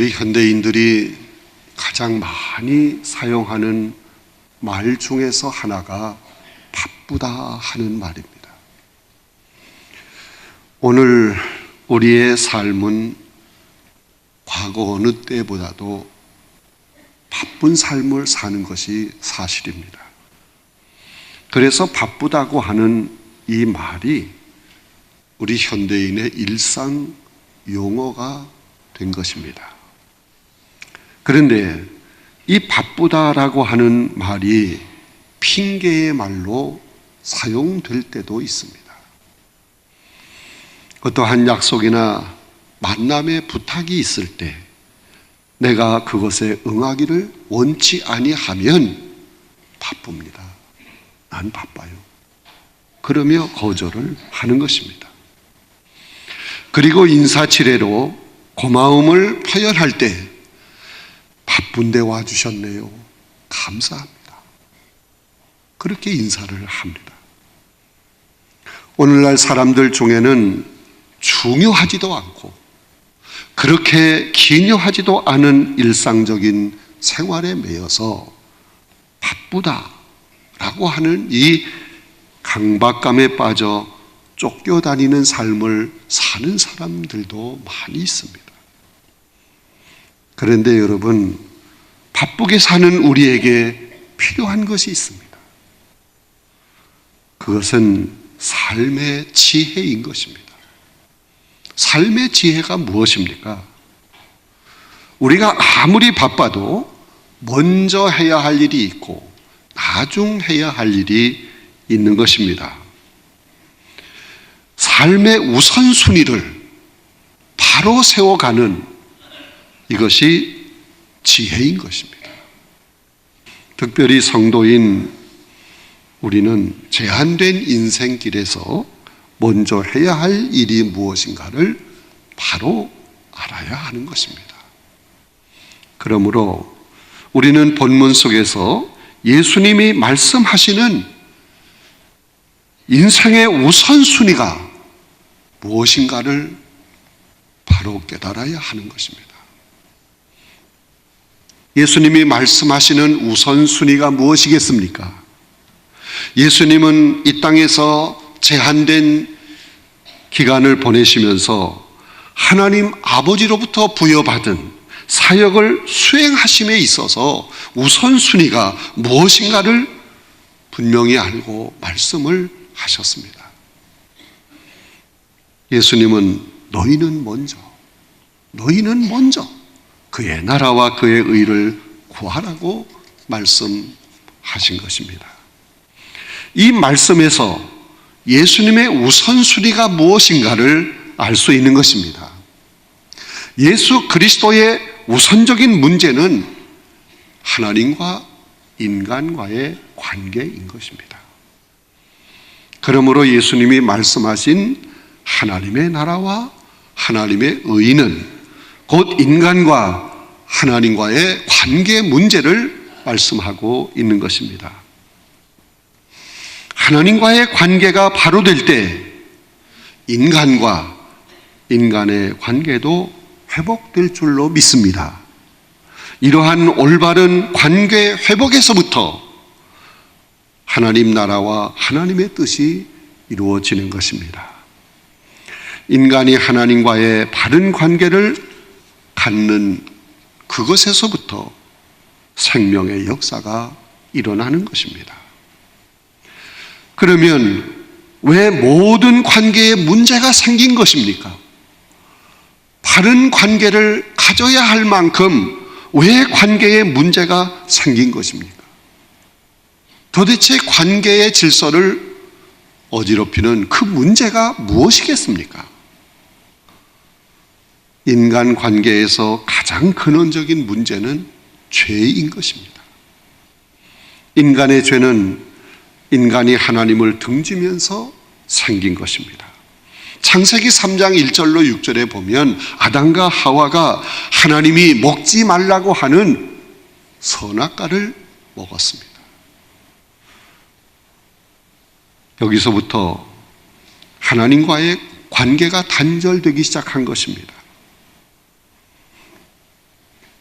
우리 현대인들이 가장 많이 사용하는 말 중에서 하나가 바쁘다 하는 말입니다. 오늘 우리의 삶은 과거 어느 때보다도 바쁜 삶을 사는 것이 사실입니다. 그래서 바쁘다고 하는 이 말이 우리 현대인의 일상 용어가 된 것입니다. 그런데 이 바쁘다라고 하는 말이 핑계의 말로 사용될 때도 있습니다. 어떠한 약속이나 만남의 부탁이 있을 때 내가 그것에 응하기를 원치 아니하면 바쁩니다. 난 바빠요. 그러며 거절을 하는 것입니다. 그리고 인사치레로 고마움을 표현할 때 바쁜데 와주셨네요. 감사합니다. 그렇게 인사를 합니다. 오늘날 사람들 중에는 중요하지도 않고 그렇게 기묘하지도 않은 일상적인 생활에 매여서 바쁘다라고 하는 이 강박감에 빠져 쫓겨다니는 삶을 사는 사람들도 많이 있습니다. 그런데 여러분, 바쁘게 사는 우리에게 필요한 것이 있습니다. 그것은 삶의 지혜인 것입니다. 삶의 지혜가 무엇입니까? 우리가 아무리 바빠도 먼저 해야 할 일이 있고 나중 해야 할 일이 있는 것입니다. 삶의 우선순위를 바로 세워가는 이것이 지혜인 것입니다. 특별히 성도인 우리는 제한된 인생길에서 먼저 해야 할 일이 무엇인가를 바로 알아야 하는 것입니다. 그러므로 우리는 본문 속에서 예수님이 말씀하시는 인생의 우선순위가 무엇인가를 바로 깨달아야 하는 것입니다. 예수님이 말씀하시는 우선순위가 무엇이겠습니까? 예수님은 이 땅에서 제한된 기간을 보내시면서 하나님 아버지로부터 부여받은 사역을 수행하심에 있어서 우선순위가 무엇인가를 분명히 알고 말씀을 하셨습니다. 예수님은 너희는 먼저 그의 나라와 그의 의를 구하라고 말씀하신 것입니다. 이 말씀에서 예수님의 우선순위가 무엇인가를 알 수 있는 것입니다. 예수 그리스도의 우선적인 문제는 하나님과 인간과의 관계인 것입니다. 그러므로 예수님이 말씀하신 하나님의 나라와 하나님의 의는 곧 인간과 하나님과의 관계 문제를 말씀하고 있는 것입니다. 하나님과의 관계가 바로 될 때 인간과 인간의 관계도 회복될 줄로 믿습니다. 이러한 올바른 관계 회복에서부터 하나님 나라와 하나님의 뜻이 이루어지는 것입니다. 인간이 하나님과의 바른 관계를 갖는 그것에서부터 생명의 역사가 일어나는 것입니다. 그러면 왜 모든 관계에 문제가 생긴 것입니까? 바른 관계를 가져야 할 만큼 왜 관계에 문제가 생긴 것입니까? 도대체 관계의 질서를 어지럽히는 그 문제가 무엇이겠습니까? 인간 관계에서 가장 근원적인 문제는 죄인 것입니다. 인간의 죄는 인간이 하나님을 등지면서 생긴 것입니다. 창세기 3장 1절로 6절에 보면 아담과 하와가 하나님이 먹지 말라고 하는 선악과를 먹었습니다. 여기서부터 하나님과의 관계가 단절되기 시작한 것입니다.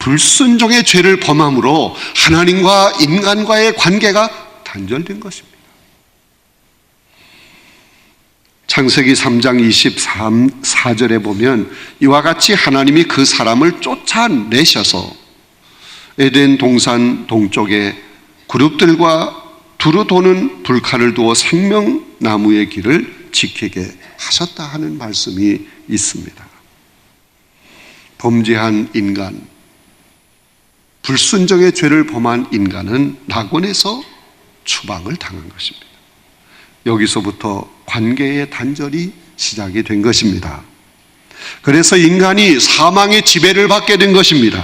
불순종의 죄를 범함으로 하나님과 인간과의 관계가 단절된 것입니다. 창세기 3장 24절에 보면 이와 같이 하나님이 그 사람을 쫓아내셔서 에덴 동산 동쪽에 그룹들과 두루 도는 불칼을 두어 생명나무의 길을 지키게 하셨다 하는 말씀이 있습니다. 범죄한 인간, 불순종의 죄를 범한 인간은 낙원에서 추방을 당한 것입니다. 여기서부터 관계의 단절이 시작이 된 것입니다. 그래서 인간이 사망의 지배를 받게 된 것입니다.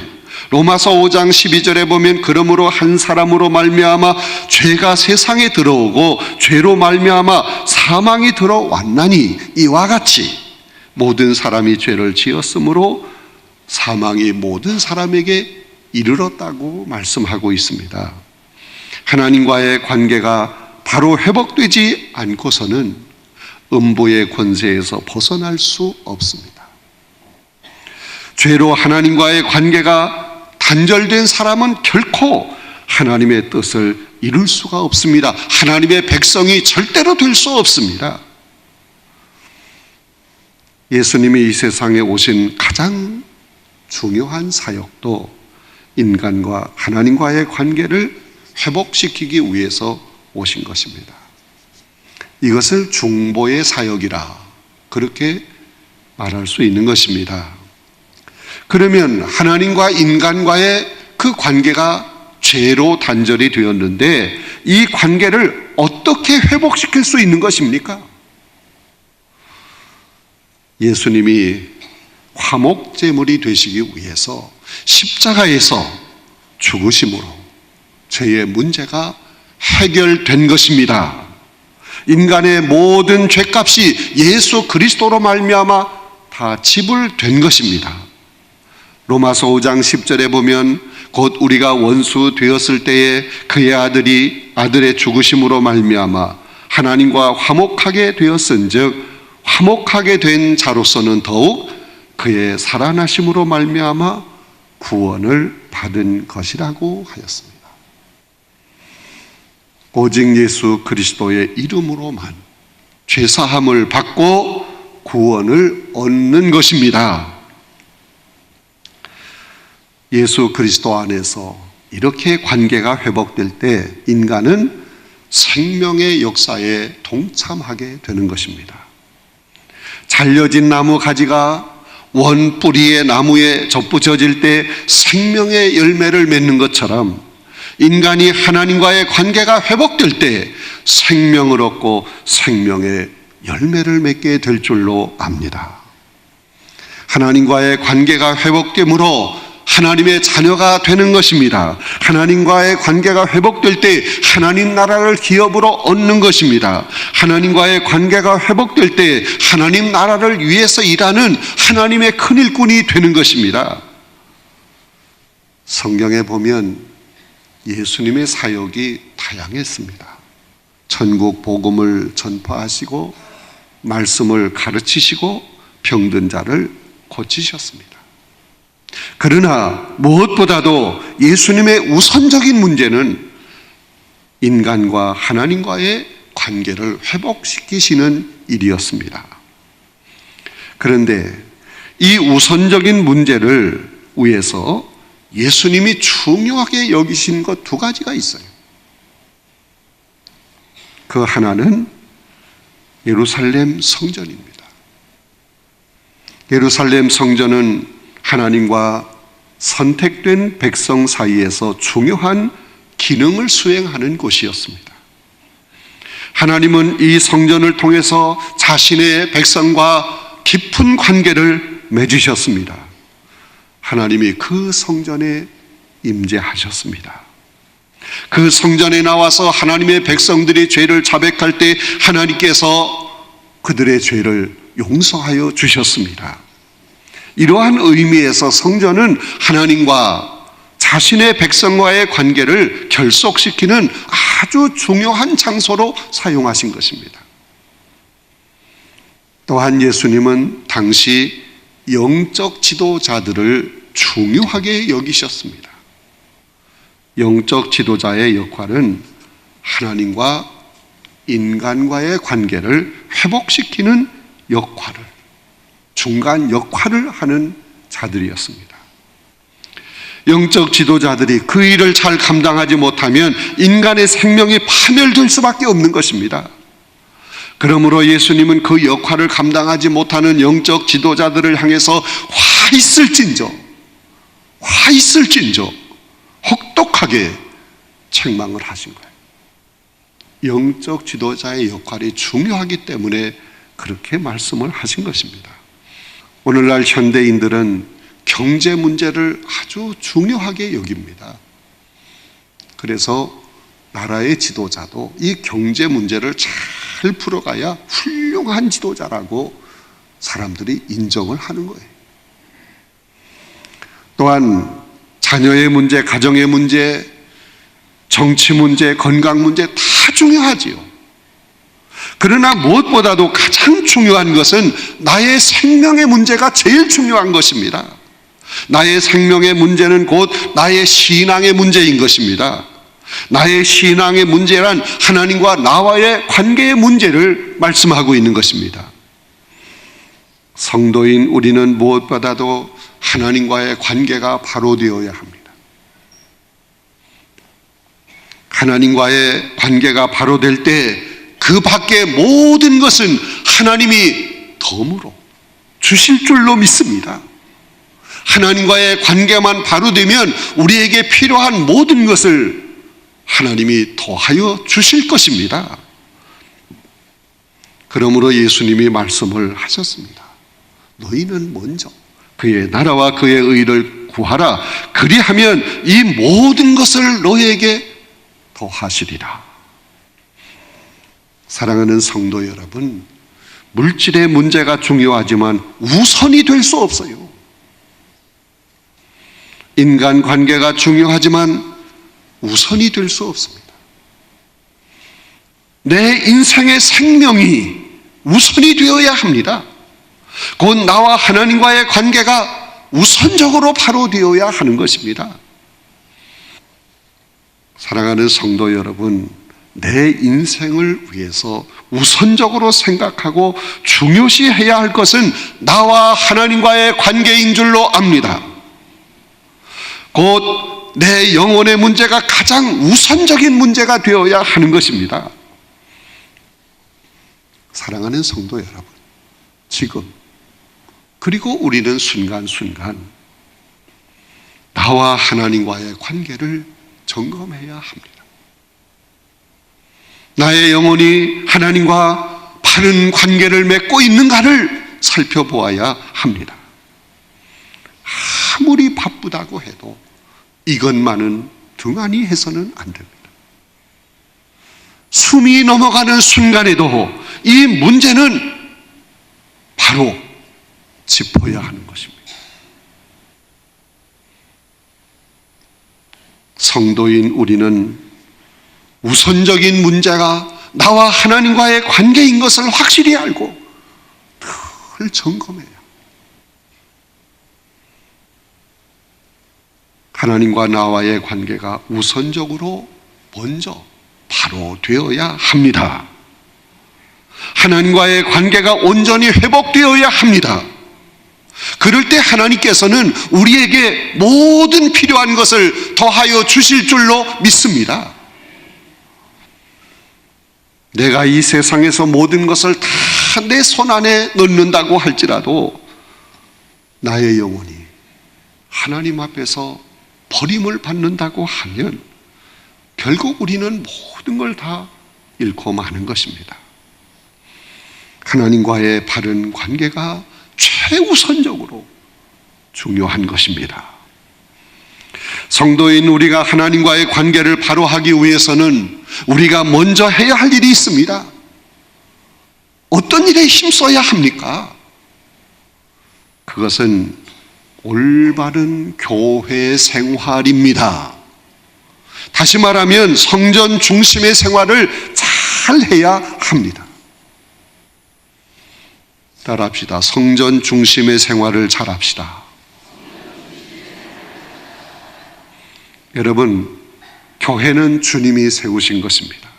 로마서 5장 12절에 보면 그러므로 한 사람으로 말미암아 죄가 세상에 들어오고 죄로 말미암아 사망이 들어왔나니 이와 같이 모든 사람이 죄를 지었으므로 사망이 모든 사람에게 이르렀다고 말씀하고 있습니다. 하나님과의 관계가 바로 회복되지 않고서는 음부의 권세에서 벗어날 수 없습니다. 죄로 하나님과의 관계가 단절된 사람은 결코 하나님의 뜻을 이룰 수가 없습니다. 하나님의 백성이 절대로 될 수 없습니다. 예수님이 이 세상에 오신 가장 중요한 사역도 인간과 하나님과의 관계를 회복시키기 위해서 오신 것입니다. 이것을 중보의 사역이라 그렇게 말할 수 있는 것입니다. 그러면 하나님과 인간과의 그 관계가 죄로 단절이 되었는데 이 관계를 어떻게 회복시킬 수 있는 것입니까? 예수님이 화목제물이 되시기 위해서 십자가에서 죽으심으로 죄의 문제가 해결된 것입니다. 인간의 모든 죄값이 예수 그리스도로 말미암아 다 지불된 것입니다. 로마서 5장 10절에 보면 곧 우리가 원수 되었을 때에 그의 아들의 죽으심으로 말미암아 하나님과 화목하게 되었은즉 화목하게 된 자로서는 더욱 그의 살아나심으로 말미암아 구원을 받은 것이라고 하였습니다. 오직 예수 그리스도의 이름으로만 죄사함을 받고 구원을 얻는 것입니다. 예수 그리스도 안에서 이렇게 관계가 회복될 때 인간은 생명의 역사에 동참하게 되는 것입니다. 잘려진 나무 가지가 원 뿌리의 나무에 접붙여질 때 생명의 열매를 맺는 것처럼 인간이 하나님과의 관계가 회복될 때 생명을 얻고 생명의 열매를 맺게 될 줄로 압니다. 하나님과의 관계가 회복됨으로 하나님의 자녀가 되는 것입니다. 하나님과의 관계가 회복될 때 하나님 나라를 기업으로 얻는 것입니다. 하나님과의 관계가 회복될 때 하나님 나라를 위해서 일하는 하나님의 큰 일꾼이 되는 것입니다. 성경에 보면 예수님의 사역이 다양했습니다. 천국 복음을 전파하시고 말씀을 가르치시고 병든 자를 고치셨습니다. 그러나 무엇보다도 예수님의 우선적인 문제는 인간과 하나님과의 관계를 회복시키시는 일이었습니다. 그런데 이 우선적인 문제를 위해서 예수님이 중요하게 여기신 것 두 가지가 있어요. 그 하나는 예루살렘 성전입니다. 예루살렘 성전은 하나님과 선택된 백성 사이에서 중요한 기능을 수행하는 곳이었습니다. 하나님은 이 성전을 통해서 자신의 백성과 깊은 관계를 맺으셨습니다. 하나님이 그 성전에 임재하셨습니다. 그 성전에 나와서 하나님의 백성들이 죄를 자백할 때 하나님께서 그들의 죄를 용서하여 주셨습니다. 이러한 의미에서 성전은 하나님과 자신의 백성과의 관계를 결속시키는 아주 중요한 장소로 사용하신 것입니다. 또한 예수님은 당시 영적 지도자들을 중요하게 여기셨습니다. 영적 지도자의 역할은 하나님과 인간과의 관계를 회복시키는 역할을, 중간 역할을 하는 자들이었습니다. 영적 지도자들이 그 일을 잘 감당하지 못하면 인간의 생명이 파멸될 수밖에 없는 것입니다. 그러므로 예수님은 그 역할을 감당하지 못하는 영적 지도자들을 향해서 화 있을진저 혹독하게 책망을 하신 거예요. 영적 지도자의 역할이 중요하기 때문에 그렇게 말씀을 하신 것입니다. 오늘날 현대인들은 경제 문제를 아주 중요하게 여깁니다. 그래서 나라의 지도자도 이 경제 문제를 잘 풀어가야 훌륭한 지도자라고 사람들이 인정을 하는 거예요. 또한 자녀의 문제, 가정의 문제, 정치 문제, 건강 문제 다 중요하지요. 그러나 무엇보다도 가장 중요한 것은 나의 생명의 문제가 제일 중요한 것입니다. 나의 생명의 문제는 곧 나의 신앙의 문제인 것입니다. 나의 신앙의 문제란 하나님과 나와의 관계의 문제를 말씀하고 있는 것입니다. 성도인 우리는 무엇보다도 하나님과의 관계가 바로 되어야 합니다. 하나님과의 관계가 바로 될 때 그 밖의 모든 것은 하나님이 덤으로 주실 줄로 믿습니다. 하나님과의 관계만 바로 되면 우리에게 필요한 모든 것을 하나님이 더하여 주실 것입니다. 그러므로 예수님이 말씀을 하셨습니다. 너희는 먼저 그의 나라와 그의 의를 구하라. 그리하면 이 모든 것을 너희에게 더하시리라. 사랑하는 성도 여러분, 물질의 문제가 중요하지만 우선이 될 수 없어요. 인간관계가 중요하지만 우선이 될 수 없습니다. 내 인생의 생명이 우선이 되어야 합니다. 곧 나와 하나님과의 관계가 우선적으로 바로 되어야 하는 것입니다. 사랑하는 성도 여러분, 내 인생을 위해서 우선적으로 생각하고 중요시해야 할 것은 나와 하나님과의 관계인 줄로 압니다. 곧 내 영혼의 문제가 가장 우선적인 문제가 되어야 하는 것입니다. 사랑하는 성도 여러분, 지금 그리고 우리는 순간순간 나와 하나님과의 관계를 점검해야 합니다. 나의 영혼이 하나님과 바른 관계를 맺고 있는가를 살펴보아야 합니다. 아무리 바쁘다고 해도 이것만은 등한히 해서는 안 됩니다. 숨이 넘어가는 순간에도 이 문제는 바로 짚어야 하는 것입니다. 성도인 우리는 우선적인 문제가 나와 하나님과의 관계인 것을 확실히 알고 늘 점검해요. 하나님과 나와의 관계가 우선적으로 먼저 바로 되어야 합니다. 하나님과의 관계가 온전히 회복되어야 합니다. 그럴 때 하나님께서는 우리에게 모든 필요한 것을 더하여 주실 줄로 믿습니다. 내가 이 세상에서 모든 것을 다 내 손 안에 넣는다고 할지라도 나의 영혼이 하나님 앞에서 버림을 받는다고 하면 결국 우리는 모든 걸 다 잃고 마는 것입니다. 하나님과의 바른 관계가 최우선적으로 중요한 것입니다. 성도인 우리가 하나님과의 관계를 바로 하기 위해서는 우리가 먼저 해야 할 일이 있습니다. 어떤 일에 힘써야 합니까? 그것은 올바른 교회 생활입니다. 다시 말하면 성전 중심의 생활을 잘 해야 합니다. 따라합시다. 성전 중심의 생활을 잘 합시다. 여러분, 교회는 주님이 세우신 것입니다.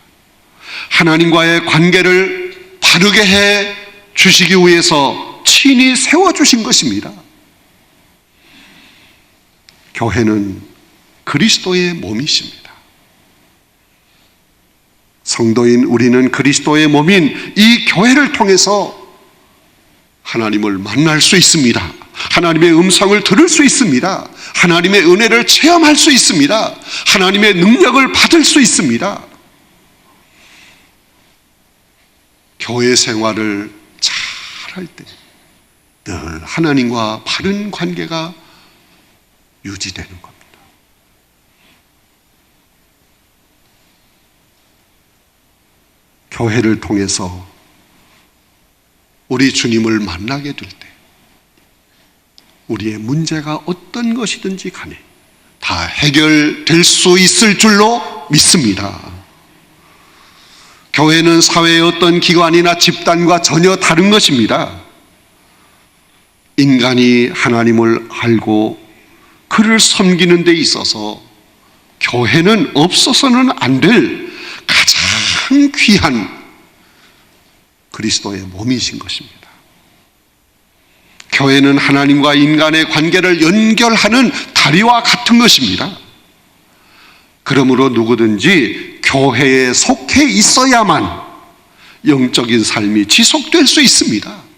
하나님과의 관계를 바르게 해 주시기 위해서 친히 세워주신 것입니다. 교회는 그리스도의 몸이십니다. 성도인 우리는 그리스도의 몸인 이 교회를 통해서 하나님을 만날 수 있습니다. 하나님의 음성을 들을 수 있습니다. 하나님의 은혜를 체험할 수 있습니다. 하나님의 능력을 받을 수 있습니다. 교회 생활을 잘 할 때 늘 하나님과 바른 관계가 유지되는 겁니다. 교회를 통해서 우리 주님을 만나게 될 때 우리의 문제가 어떤 것이든지 간에 다 해결될 수 있을 줄로 믿습니다. 교회는 사회의 어떤 기관이나 집단과 전혀 다른 것입니다. 인간이 하나님을 알고 그를 섬기는 데 있어서 교회는 없어서는 안 될 가장 귀한 그리스도의 몸이신 것입니다. 교회는 하나님과 인간의 관계를 연결하는 다리와 같은 것입니다. 그러므로 누구든지 교회에 속해 있어야만 영적인 삶이 지속될 수 있습니다.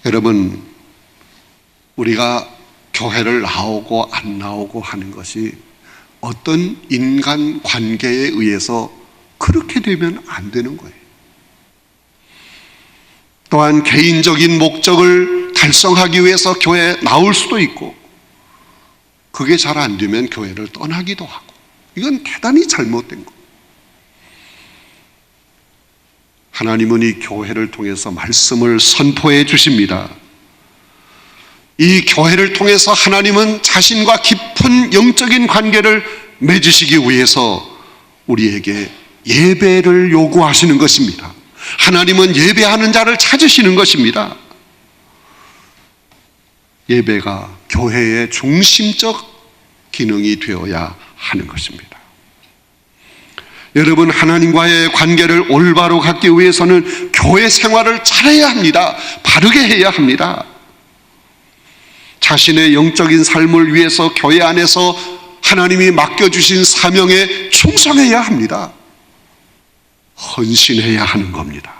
여러분, 우리가 교회를 나오고 안 나오고 하는 것이 어떤 인간 관계에 의해서 그렇게 되면 안 되는 거예요. 또한 개인적인 목적을 달성하기 위해서 교회에 나올 수도 있고, 그게 잘 안 되면 교회를 떠나기도 하고, 이건 대단히 잘못된 거. 하나님은 이 교회를 통해서 말씀을 선포해 주십니다. 이 교회를 통해서 하나님은 자신과 깊은 영적인 관계를 맺으시기 위해서 우리에게 예배를 요구하시는 것입니다. 하나님은 예배하는 자를 찾으시는 것입니다. 예배가 교회의 중심적 기능이 되어야 하는 것입니다. 여러분, 하나님과의 관계를 올바로 갖기 위해서는 교회 생활을 잘해야 합니다. 바르게 해야 합니다. 자신의 영적인 삶을 위해서 교회 안에서 하나님이 맡겨주신 사명에 충성해야 합니다. 헌신해야 하는 겁니다.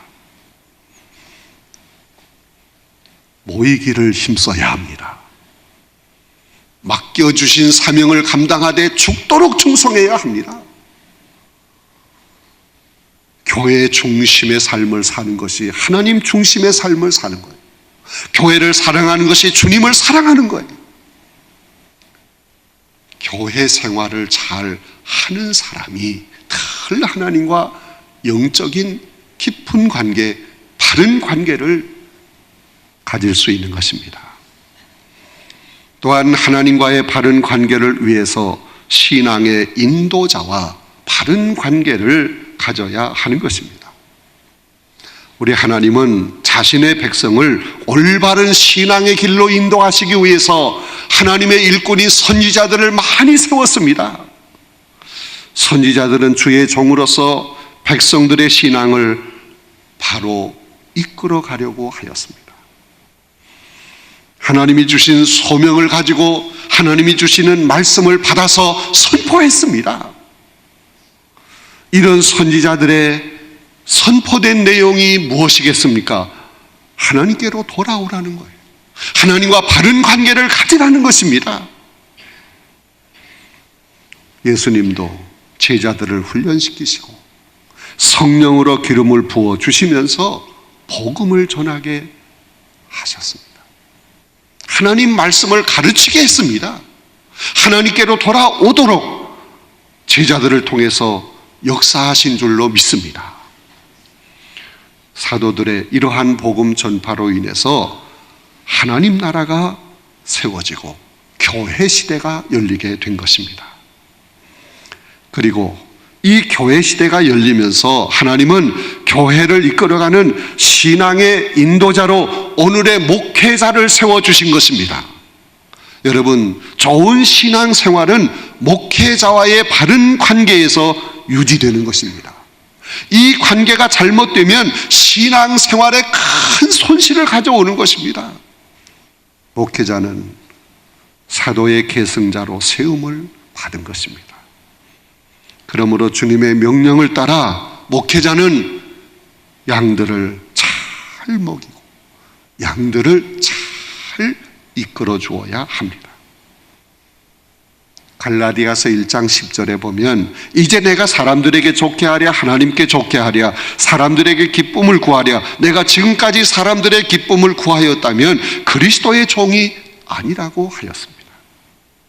모이기를 힘써야 합니다. 맡겨주신 사명을 감당하되 죽도록 충성해야 합니다. 교회 중심의 삶을 사는 것이 하나님 중심의 삶을 사는 거예요. 교회를 사랑하는 것이 주님을 사랑하는 거예요. 교회 생활을 잘 하는 사람이 늘 하나님과 영적인 깊은 관계, 바른 관계를 가질 수 있는 것입니다. 또한 하나님과의 바른 관계를 위해서 신앙의 인도자와 바른 관계를 가져야 하는 것입니다. 우리 하나님은 자신의 백성을 올바른 신앙의 길로 인도하시기 위해서 하나님의 일꾼인 선지자들을 많이 세웠습니다. 선지자들은 주의 종으로서 백성들의 신앙을 바로 이끌어 가려고 하였습니다. 하나님이 주신 소명을 가지고 하나님이 주시는 말씀을 받아서 선포했습니다. 이런 선지자들의 선포된 내용이 무엇이겠습니까? 하나님께로 돌아오라는 거예요. 하나님과 바른 관계를 가지라는 것입니다. 예수님도 제자들을 훈련시키시고 성령으로 기름을 부어 주시면서 복음을 전하게 하셨습니다. 하나님 말씀을 가르치게 했습니다. 하나님께로 돌아오도록 제자들을 통해서 역사하신 줄로 믿습니다. 사도들의 이러한 복음 전파로 인해서 하나님 나라가 세워지고 교회 시대가 열리게 된 것입니다. 그리고 이 교회 시대가 열리면서 하나님은 교회를 이끌어가는 신앙의 인도자로 오늘의 목회자를 세워주신 것입니다. 여러분, 좋은 신앙생활은 목회자와의 바른 관계에서 유지되는 것입니다. 이 관계가 잘못되면 신앙생활에 큰 손실을 가져오는 것입니다. 목회자는 사도의 계승자로 세움을 받은 것입니다. 그러므로 주님의 명령을 따라 목회자는 양들을 잘 먹이고 양들을 잘 이끌어 주어야 합니다. 갈라디아서 1장 10절에 보면 이제 내가 사람들에게 좋게 하랴 하나님께 좋게 하랴 사람들에게 기쁨을 구하랴 내가 지금까지 사람들의 기쁨을 구하였다면 그리스도의 종이 아니라고 하였습니다.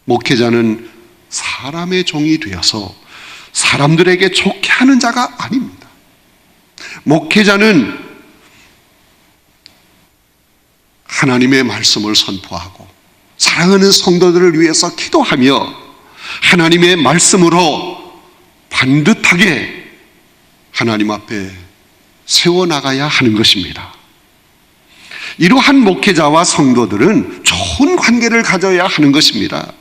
목회자는 사람의 종이 되어서 사람들에게 좋게 하는 자가 아닙니다. 목회자는 하나님의 말씀을 선포하고 사랑하는 성도들을 위해서 기도하며 하나님의 말씀으로 반듯하게 하나님 앞에 세워나가야 하는 것입니다. 이러한 목회자와 성도들은 좋은 관계를 가져야 하는 것입니다.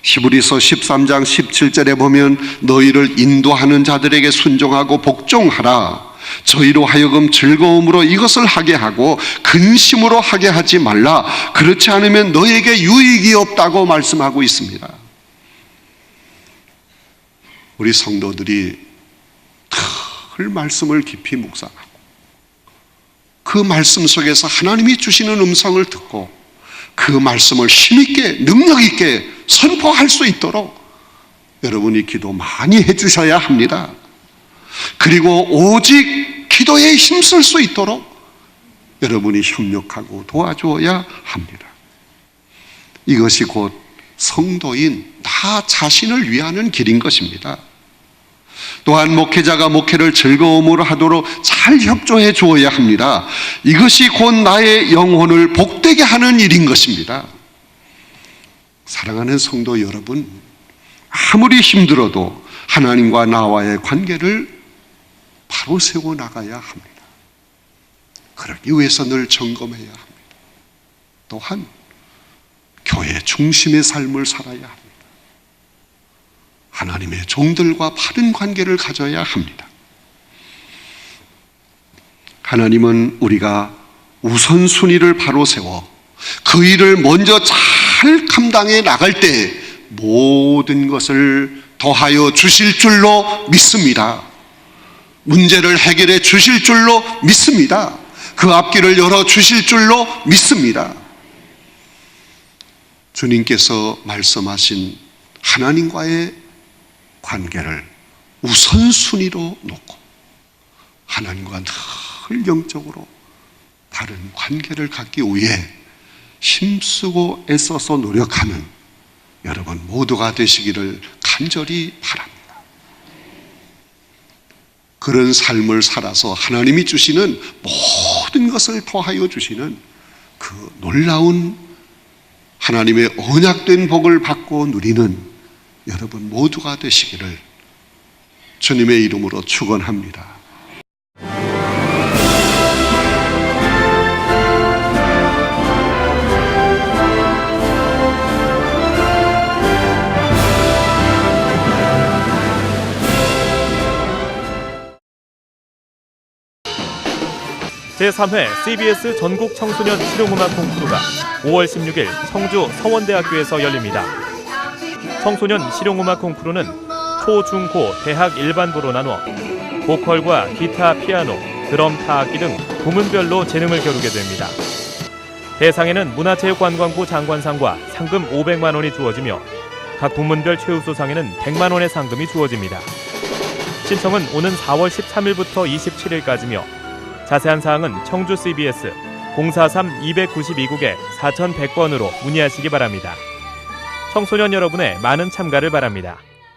히브리서 13장 17절에 보면 너희를 인도하는 자들에게 순종하고 복종하라. 저희로 하여금 즐거움으로 이것을 하게 하고 근심으로 하게 하지 말라. 그렇지 않으면 너에게 유익이 없다고 말씀하고 있습니다. 우리 성도들이 늘 말씀을 깊이 묵상하고 그 말씀 속에서 하나님이 주시는 음성을 듣고 그 말씀을 힘있게 능력있게 선포할 수 있도록 여러분이 기도 많이 해주셔야 합니다. 그리고 오직 기도에 힘쓸 수 있도록 여러분이 협력하고 도와주어야 합니다. 이것이 곧 성도인 나 자신을 위하는 길인 것입니다. 또한 목회자가 목회를 즐거움으로 하도록 잘 협조해 주어야 합니다. 이것이 곧 나의 영혼을 복되게 하는 일인 것입니다. 사랑하는 성도 여러분, 아무리 힘들어도 하나님과 나와의 관계를 바로 세워 나가야 합니다. 그러기 위해서 늘 점검해야 합니다. 또한 교회 중심의 삶을 살아야 합니다. 하나님의 종들과 바른 관계를 가져야 합니다. 하나님은 우리가 우선순위를 바로 세워 그 일을 먼저 잘 감당해 나갈 때 모든 것을 더하여 주실 줄로 믿습니다. 문제를 해결해 주실 줄로 믿습니다. 그 앞길을 열어 주실 줄로 믿습니다. 주님께서 말씀하신 하나님과의 관계를 우선순위로 놓고 하나님과 늘 영적으로 바른 관계를 갖기 위해 힘쓰고 애써서 노력하는 여러분 모두가 되시기를 간절히 바랍니다. 그런 삶을 살아서 하나님이 주시는 모든 것을 더하여 주시는 그 놀라운 하나님의 언약된 복을 받고 누리는 여러분 모두가 되시기를 주님의 이름으로 축원합니다. 제3회 CBS 전국 청소년 실용음악 콩쿠르가 5월 16일 청주 서원대학교에서 열립니다. 청소년 실용음악 콩쿠르는 초, 중, 고, 대학 일반부로 나눠 보컬과 기타, 피아노, 드럼, 타악기 등 부문별로 재능을 겨루게 됩니다. 대상에는 문화체육관광부 장관상과 상금 500만 원이 주어지며 각 부문별 최우수상에는 100만 원의 상금이 주어집니다. 신청은 오는 4월 13일부터 27일까지며 자세한 사항은 청주 CBS 043-292국에 4100번으로 문의하시기 바랍니다. 청소년 여러분의 많은 참가를 바랍니다.